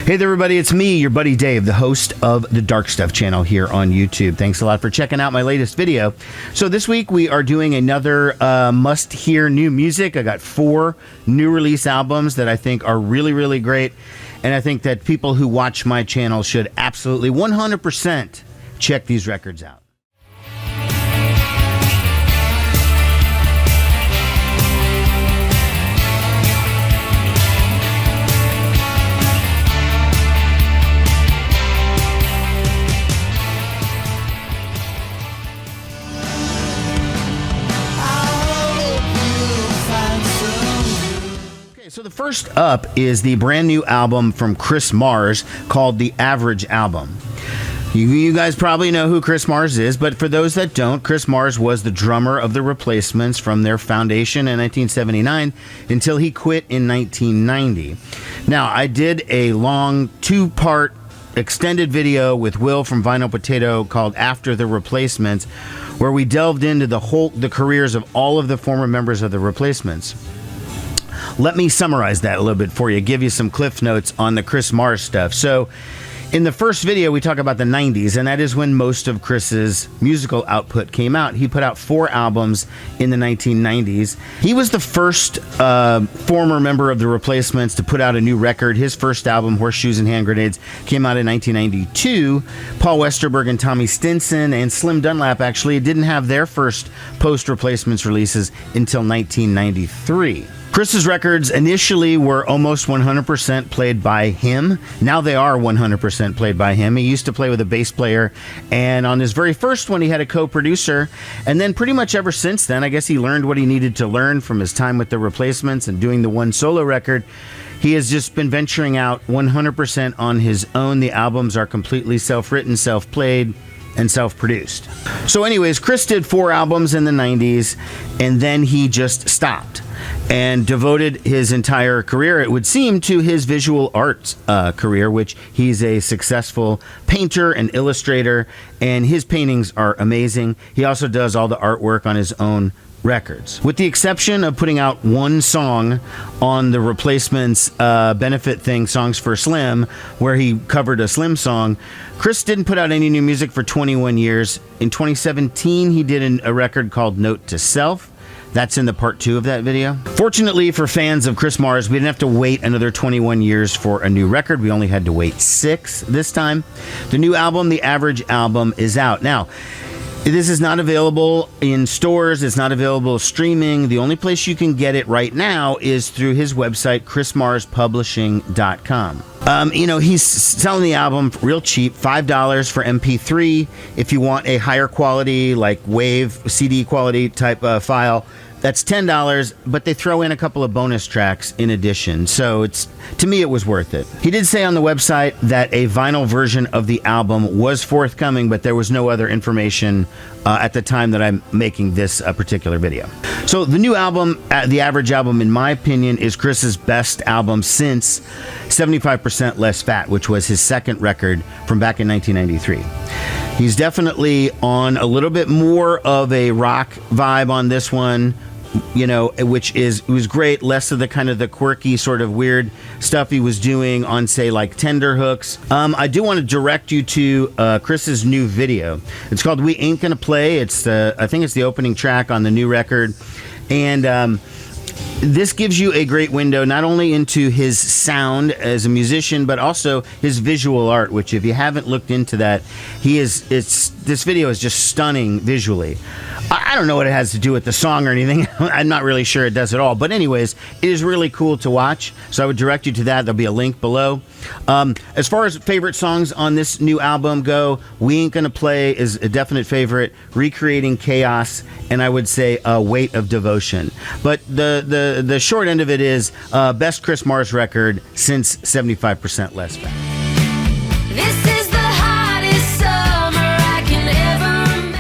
Hey there, everybody. It's me, your buddy Dave, the host of the Dark Stuff channel here on YouTube. Thanks a lot for checking out my latest video. So this week we are doing another must-hear new music. I got 4 new release albums that I think are really, really great. And I think that people who watch my channel should absolutely 100% check these records out. So the first up is the brand new album from Chris Mars called The Average Album. You guys probably know who Chris Mars is, but for those that don't, Chris Mars was the drummer of The Replacements from their foundation in 1979 until he quit in 1990. Now, I did a long 2-part extended video with Will from Vinyl Potato called After The Replacements, where we delved into the careers of all of the former members of The Replacements. Let me summarize that a little bit for you, give you some cliff notes on the Chris Mars stuff. So, in the first video, we talk about the 90s, and that is when most of Chris's musical output came out. He put out 4 albums in the 1990s. He was the first former member of The Replacements to put out a new record. His first album, Horseshoes and Hand Grenades, came out in 1992. Paul Westerberg and Tommy Stinson and Slim Dunlap actually didn't have their first post-Replacements releases until 1993. Chris's records initially were almost 100% played by him. Now they are 100% played by him. He used to play with a bass player, and on his very first one, he had a co-producer. And then pretty much ever since then, I guess he learned what he needed to learn from his time with The Replacements and doing the one solo record. He has just been venturing out 100% on his own. The albums are completely self-written, self-played, and self-produced. So anyways, Chris did 4 albums in the 90s, and then he just stopped and devoted his entire career, it would seem, to his visual arts career, which he's a successful painter and illustrator, and his paintings are amazing. He also does all the artwork on his own records. With the exception of putting out one song on the Replacements benefit thing, Songs for Slim, where he covered a Slim song, Chris didn't put out any new music for 21 years. In 2017, he did a record called Note to Self. That's in the part 2 of that video. Fortunately for fans of Chris Mars, we didn't have to wait another 21 years for a new record. We only had to wait 6 this time. The new album, The Average Album, is out. Now, this is not available in stores. It's not available streaming. The only place you can get it right now is through his website, chrismarspublishing.com. He's selling the album real cheap, $5 for MP3. If you want a higher quality, like WAV, CD quality type file, that's $10, but they throw in a couple of bonus tracks in addition. So to me, it was worth it. He did say on the website that a vinyl version of the album was forthcoming, but there was no other information at the time that I'm making this particular video. So the new album, The Average Album, in my opinion, is Chris's best album since 75% Less Fat, which was his second record from back in 1993. He's definitely on a little bit more of a rock vibe on this one, which was great. Less of the kind of the quirky sort of weird stuff he was doing on, say, like Tender Hooks. I do want to direct you to Chris's new video. It's called We Ain't Gonna Play. I think it's the opening track on the new record. And this gives you a great window not only into his sound as a musician, but also his visual art, which if you haven't looked into that, this video is just stunning visually. I don't know what it has to do with the song or anything. I'm not really sure it does at all. But anyways, it is really cool to watch. So I would direct you to that. There'll be a link below. As far as favorite songs on this new album go, We Ain't Gonna Play is a definite favorite. Recreating Chaos, and I would say Weight of Devotion. But the short end of it is best Chris Mars record since 75% Less Fat. This is the hottest summer I can ever remember.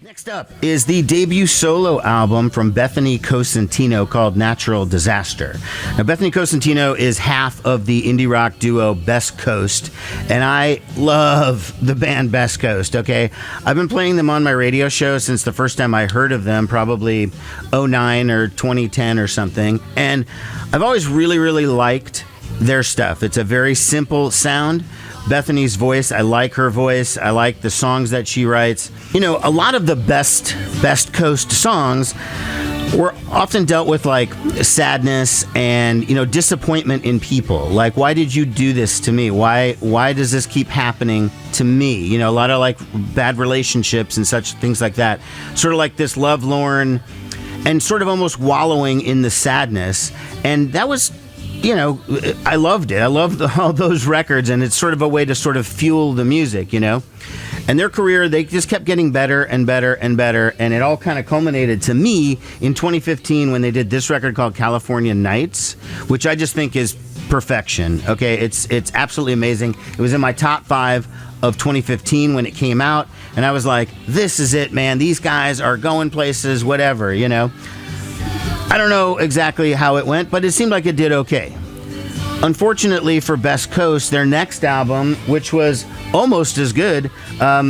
Next up is the debut solo album from Bethany Cosentino called Natural Disaster. Now, Bethany Cosentino is half of the indie rock duo Best Coast, and I love the band Best Coast, okay? I've been playing them on my radio show since the first time I heard of them, probably 2009 or 2010 or something, and I've always really, really liked their stuff. It's a very simple sound. Bethany's voice, I like her voice. I like the songs that she writes. You know, a lot of the best Coast songs were often dealt with like sadness and, you know, disappointment in people. Like, why did you do this to me? Why does this keep happening to me? You know, a lot of like bad relationships and such things like that. Sort of like this lovelorn and sort of almost wallowing in the sadness. And that was, you know, I loved it. I loved all those records, and it's sort of a way to sort of fuel the music, you know. And their career, they just kept getting better and better and better, and it all kind of culminated to me in 2015 when they did this record called California Nights, which I just think is perfection. Okay, it's absolutely amazing. It was in my top 5 of 2015 when it came out, and I was like, this is it, man. These guys are going places, whatever, you know. I don't know exactly how it went, but it seemed like it did okay. Unfortunately for Best Coast, their next album, which was almost as good,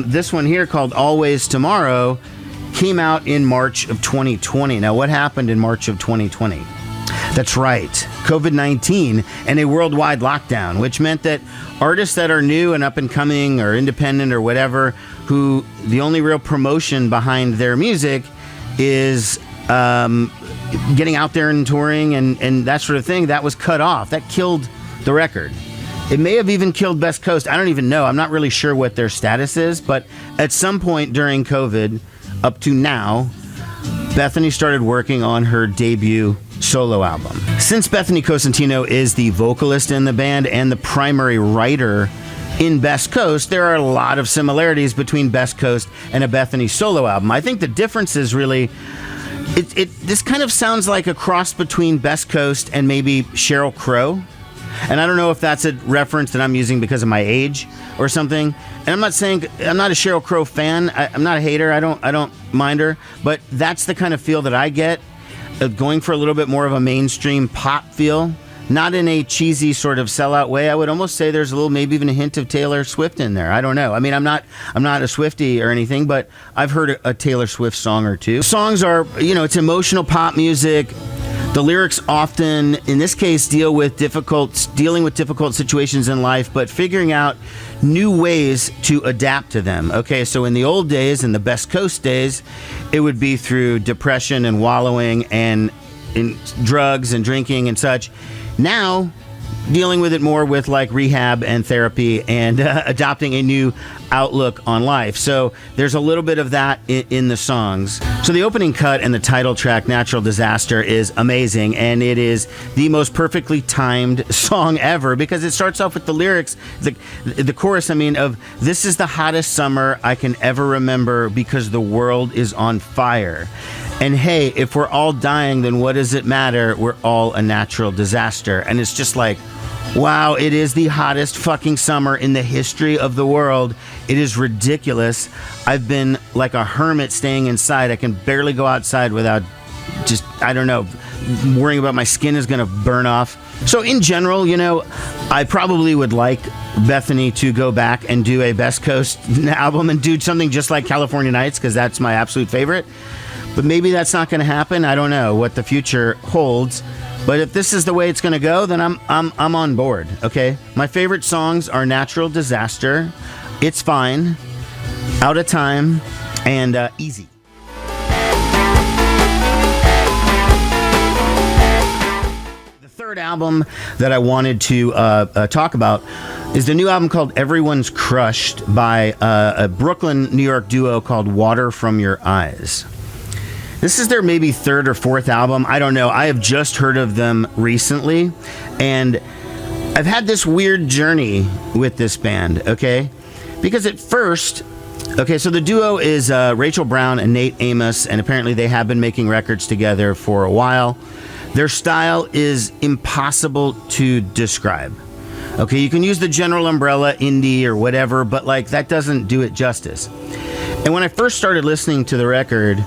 this one here called Always Tomorrow, came out in March of 2020. Now, what happened in March of 2020? That's right, COVID-19 and a worldwide lockdown, which meant that artists that are new and up and coming or independent or whatever, who the only real promotion behind their music is getting out there and touring and that sort of thing, that was cut off. That killed the record. It may have even killed Best Coast. I don't even know. I'm not really sure what their status is, but at some point during COVID, up to now, Bethany started working on her debut solo album. Since Bethany Cosentino is the vocalist in the band and the primary writer in Best Coast, there are a lot of similarities between Best Coast and a Bethany solo album. I think the difference is really this kind of sounds like a cross between Best Coast and maybe Sheryl Crow. And I don't know if that's a reference that I'm using because of my age or something. And I'm not saying I'm not a Sheryl Crow fan. I'm not a hater. I don't mind her. But that's the kind of feel that I get, going for a little bit more of a mainstream pop feel. Not in a cheesy sort of sellout way. I would almost say there's a little, maybe even a hint of Taylor Swift in there. I don't know. I mean, I'm not a Swiftie or anything, but I've heard a Taylor Swift song or two. Songs are, you know, it's emotional pop music. The lyrics often, in this case, dealing with difficult situations in life, but figuring out new ways to adapt to them. Okay, so in the old days, in the Best Coast days, it would be through depression and wallowing and in drugs and drinking and such. Now, dealing with it more with like rehab and therapy and adopting a new outlook on life. So there's a little bit of that in the songs. So the opening cut and the title track, Natural Disaster, is amazing. And it is the most perfectly timed song ever because it starts off with the lyrics, the chorus, of this is the hottest summer I can ever remember because the world is on fire. And hey, if we're all dying, then what does it matter? We're all a natural disaster. And it's just like, wow, it is the hottest fucking summer in the history of the world. It is ridiculous. I've been like a hermit staying inside. I can barely go outside without just, I don't know, worrying about my skin is going to burn off. So in general, you know, I probably would like Bethany to go back and do a Best Coast album and do something just like California Nights, because that's my absolute favorite. But maybe that's not going to happen. I don't know what the future holds. But if this is the way it's going to go, then I'm on board. Okay, my favorite songs are Natural Disaster, It's Fine, Out of Time, and Easy. The third album that I wanted to talk about is the new album called Everyone's Crushed by a Brooklyn, New York duo called Water From Your Eyes. This is their maybe third or fourth album. I don't know. I have just heard of them recently, and I've had this weird journey with this band, okay? Because at first, okay, so the duo is Rachel Brown and Nate Amos, and apparently they have been making records together for a while. Their style is impossible to describe. Okay, you can use the general umbrella, indie or whatever, but like that doesn't do it justice. And when I first started listening to the record,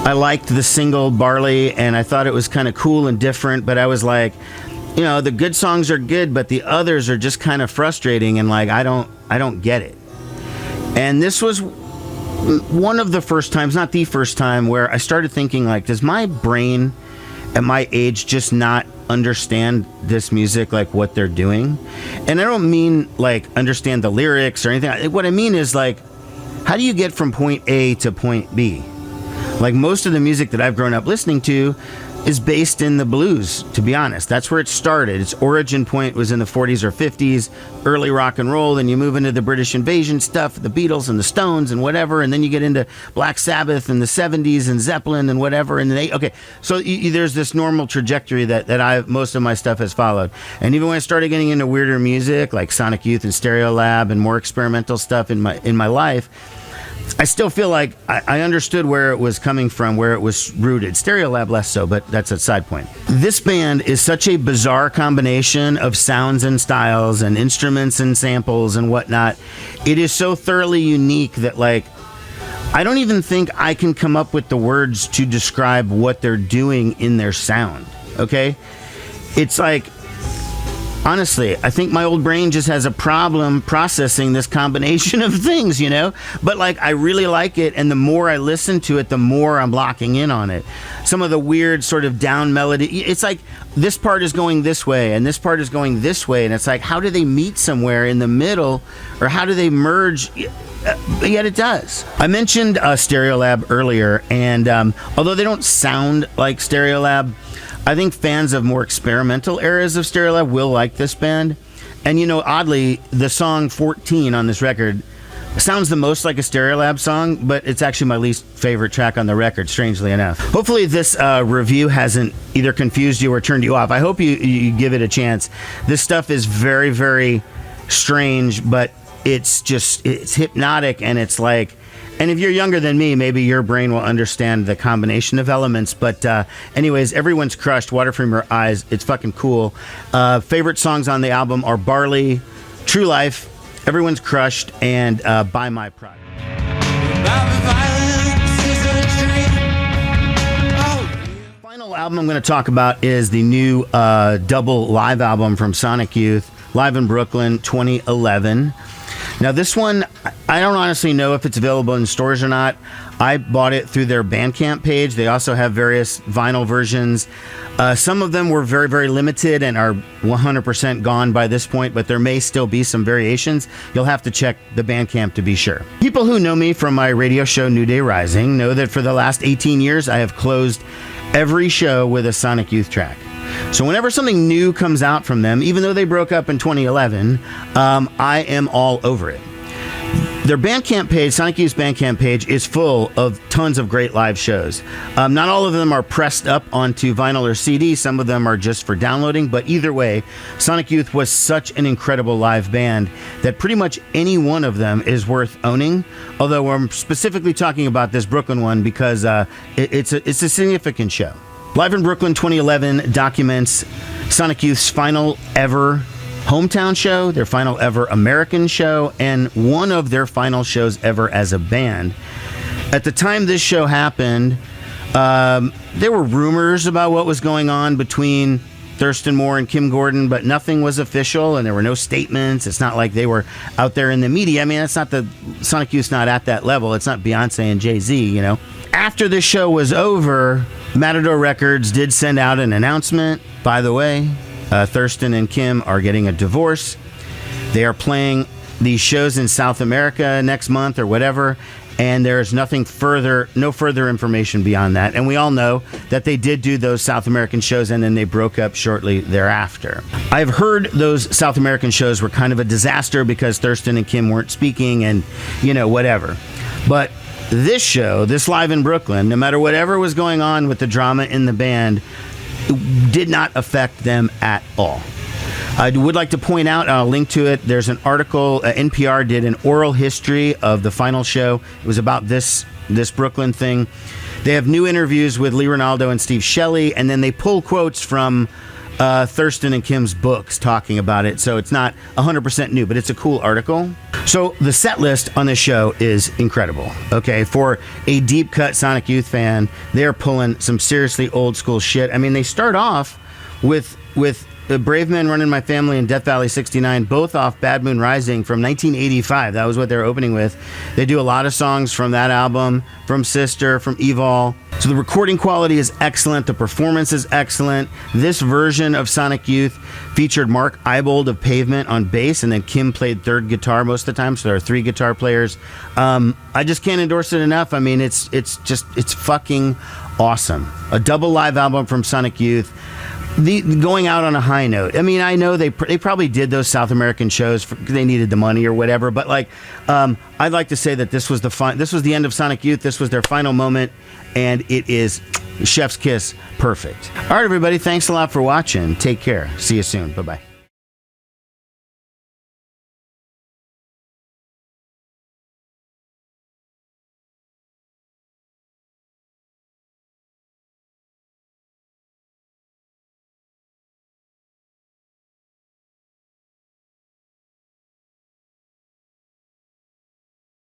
I liked the single Barley, and I thought it was kind of cool and different, but I was like, you know, the good songs are good, but the others are just kind of frustrating, and like I don't get it. And this was one of the first times, not the first time, where I started thinking like, does my brain at my age just not understand this music, like what they're doing. And I don't mean like understand the lyrics or anything. What I mean is like, how do you get from point A to point B? Like most of the music that I've grown up listening to is based in the blues, to be honest. That's where it started. Its origin point was in the 40s or 50s, early rock and roll. Then you move into the British Invasion stuff, the Beatles and the Stones and whatever. And then you get into Black Sabbath in the 70s and Zeppelin and whatever. And so there's this normal trajectory that most of my stuff has followed. And even when I started getting into weirder music like Sonic Youth and Stereolab and more experimental stuff in my life, I still feel like I understood where it was coming from, where it was rooted. Stereolab less so, but that's a side point. This band is such a bizarre combination of sounds and styles and instruments and samples and whatnot. It is so thoroughly unique that, like, I don't even think I can come up with the words to describe what they're doing in their sound, okay? It's like, honestly, I think my old brain just has a problem processing this combination of things, you know? But like, I really like it, and the more I listen to it, the more I'm locking in on it. Some of the weird sort of down melody, it's like this part is going this way, and this part is going this way, and it's like, how do they meet somewhere in the middle, or how do they merge? Yet it does. I mentioned Stereolab earlier, and although they don't sound like Stereolab, I think fans of more experimental eras of Stereolab will like this band. And, you know, oddly, the song 14 on this record sounds the most like a Stereolab song, but it's actually my least favorite track on the record, strangely enough. Hopefully this review hasn't either confused you or turned you off. I hope you give it a chance. This stuff is very, very strange, but it's hypnotic, and it's like, and if you're younger than me, maybe your brain will understand the combination of elements. But anyways, Everyone's Crushed, Water From Your Eyes. It's fucking cool. Favorite songs on the album are Barley, True Life, Everyone's Crushed, and Buy My Pride. Final album I'm going to talk about is the new double live album from Sonic Youth, Live in Brooklyn 2011. Now, this one, I don't honestly know if it's available in stores or not. I bought it through their Bandcamp page. They also have various vinyl versions. Some of them were very, very limited and are 100% gone by this point, but there may still be some variations. You'll have to check the Bandcamp to be sure. People who know me from my radio show New Day Rising know that for the last 18 years, I have closed every show with a Sonic Youth track. So whenever something new comes out from them, even though they broke up in 2011, I am all over it. Their Bandcamp page, Sonic Youth's Bandcamp page, is full of tons of great live shows. Not all of them are pressed up onto vinyl or CD. Some of them are just for downloading. But either way, Sonic Youth was such an incredible live band that pretty much any one of them is worth owning. Although I'm specifically talking about this Brooklyn one because it's a significant show. Live in Brooklyn 2011 documents Sonic Youth's final ever hometown show, their final ever American show, and one of their final shows ever as a band. At the time this show happened, there were rumors about what was going on between Thurston Moore and Kim Gordon, but nothing was official, and there were no statements. It's not like they were out there in the media. I mean, it's not Sonic Youth's not at that level. It's not Beyonce and Jay-Z, you know. After this show was over, Matador Records did send out an announcement. By the way, Thurston and Kim are getting a divorce. They are playing these shows in South America next month or whatever, and there's no further information beyond that. And we all know that they did do those South American shows, and then they broke up shortly thereafter. I've heard those South American shows were kind of a disaster because Thurston and Kim weren't speaking and, you know, whatever. But this show, this Live in Brooklyn, no matter whatever was going on with the drama in the band, did not affect them at all. I would like to point out, I'll link to it, there's an article, NPR did an oral history of the final show. It was about this Brooklyn thing. They have new interviews with Lee Ronaldo and Steve Shelley, and then they pull quotes from Thurston and Kim's books talking about it. So it's not 100% new, but it's a cool article. So the set list on this show is incredible. Okay, for a deep cut Sonic Youth fan, they're pulling some seriously old school shit. I mean, they start off with Brave Men Running My Family and Death Valley 69, both off Bad Moon Rising from 1985. That was what they're opening with. They do a lot of songs from that album, from Sister, from Evol. So the recording quality is excellent. The performance is excellent. This version of Sonic Youth featured Mark Eibold of Pavement on bass, and then Kim played third guitar most of the time. So there are 3 guitar players. I just can't endorse it enough. I mean, it's fucking awesome. A double live album from Sonic Youth. Going out on a high note. I mean, I know they probably did those South American shows because they needed the money or whatever. But like, I'd like to say that this was the end of Sonic Youth. This was their final moment, and it is chef's kiss perfect. All right, everybody. Thanks a lot for watching. Take care. See you soon. Bye bye.